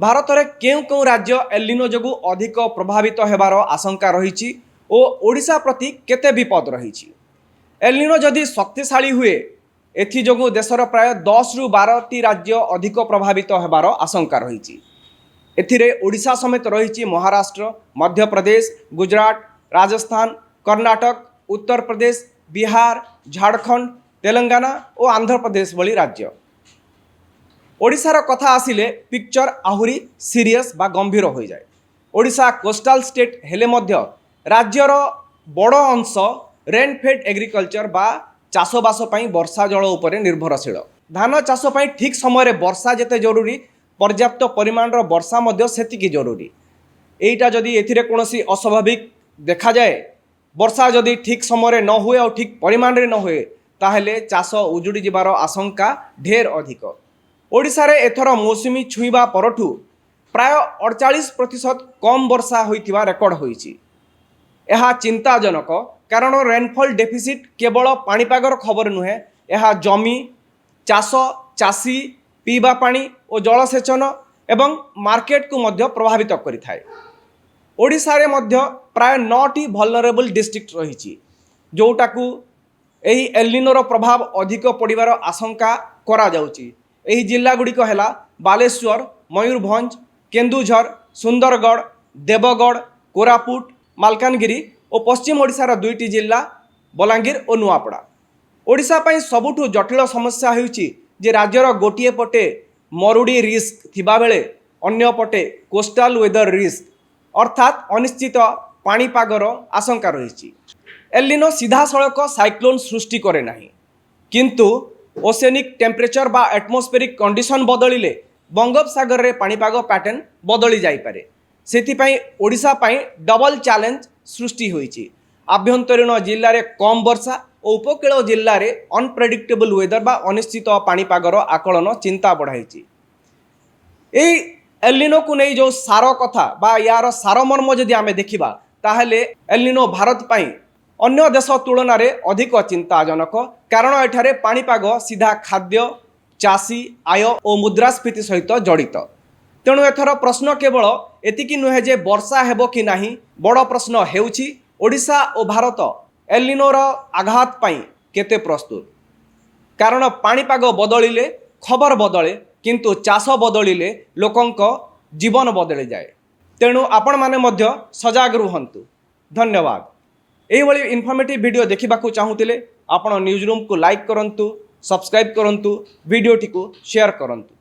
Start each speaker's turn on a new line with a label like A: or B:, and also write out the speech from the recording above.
A: भारत में केउं केउं राज्य एलिनो जोगु अधिक प्रभावित होबार आशंका रही और ओडिशा प्रति केते विपद रही। एलिनो जदि शक्तिशाली हुए एथिजोगु देशर प्राय 10 रु 12टी राज्य अधिक प्रभावित होबार आशंका रही। एथिरे ओडिशा समेत रही महाराष्ट्र, मध्य प्रदेश, गुजरात, राजस्थान, कर्नाटक, उत्तर प्रदेश, बिहार, झारखंड, तेलंगाना और आंध्र प्रदेश भली राज्य। ओडिशार कथा आसिले पिक्चर आहुरी सीरियस बा गंभीर हो जाए। ओडिशा कोस्टाल स्टेट हेले मध्य राज्यर बड़ अंश रेनफेड एग्रिकल्चर बा चाषबास वर्षा जल उपर निर्भरशील। धान चाष ठीक समय वर्षा जेते जरूरी पर्याप्त परिमाण वर्षा मध्य सेतिकी जरूरी। एटा जदि एथिरे कोनोसी अस्वाभाविक देखा जाए, वर्षा जदि ठीक समय न हुए और ठीक परिमाण रे न हुए ताहेले चाष उजुड़ी जिबार आशंका ढेर अधिक। ओडिशा रे एथर मौसुमी छुईबा परठू प्राय 48% कम वर्षा होइतिबा रेकर्ड होईछि। यह चिंताजनक कारण रेनफॉल डेफिसिट केवल पाणीपागर खबर नुहे, यह जमी चाष, चाषी, पीवा पानी और जलसेचन एवं मार्केट को मध्य प्रभावित करिथाय। ओडिशा रे मध्य प्राय 9टी वल्नरेबल डिस्ट्रिक्ट रही जोटाकू एही एलिनोर प्रभाव अधिक पड़िबार आशंका करा जाउची। एही जिल्ला गुड़िक है बालेश्वर, मयूरभंज, केन्दुझर, सुंदरगढ़, देवगढ़, कोरापुट, मालकानगिरी और पश्चिम ओडिशार 2टी जिल्ला बलांगीर और नुआपड़ा। ओडिशा पई सबुठु जटिल समस्या हेउची जे राज्यर गोटिए पटे मरुड़ी रिस्क थिबा बेले अन्य पटे कोस्टाल वेदर रिस्क अर्थात अनिश्चित पाणीपागर आशंका रही। एलिनो सीधा सड़क साइक्लोन सृष्टि करे नाही, किंतु ओसेनिक टेम्परेचर बा एटमोस्फेरिक कंडीशन बदलिले बंगोपसागर रे पाणीपाग पैटर्न बदली जाई पारे। सेथिपाई ओडिशा पाई डबल चैलेंज सृष्टि होईची। आभ्यंतरीण जिल्ला रे कम वर्षा और उपकूल जिल्ला रे अनप्रेडिक्टेबल वेदर बा अनिश्चित पाणीपागर आकलन चिंता बढ़ाई। एई एलिनो को नहीं जो सार कथा बा यार सारमर्म जदि आमे देखिबा ताहेले एलिनो भारत पाई अन्य देश तुलन में अधिक चिंताजनक कारण एठारे पाणीपाग सीधा खाद्य, चाषी, आय और मुद्रास्फीति सहित जड़ित। तेणु एथर प्रश्न केवल एतिकी नुहे जे वर्षा हेबो कि नाही, बड़ प्रश्न हेउछि ओडिशा और भारत एलिनोर आघात पाई केते प्रस्तुत। कारण पाणीपाग बदलिले खबर बदले, किंतु चाष बदलिले लोकंक जीवन बदली जाए। तेणु आपण माने मध्य सजाग रुहंतु। धन्यवाद। एहिभଳି इनफॉर्मेटिव वीडियो देखा चाहूले आपण न्यूज रूम को लाइक करंतु, सब्सक्राइब करंतु, वीडियोटी को शेयर करंतु।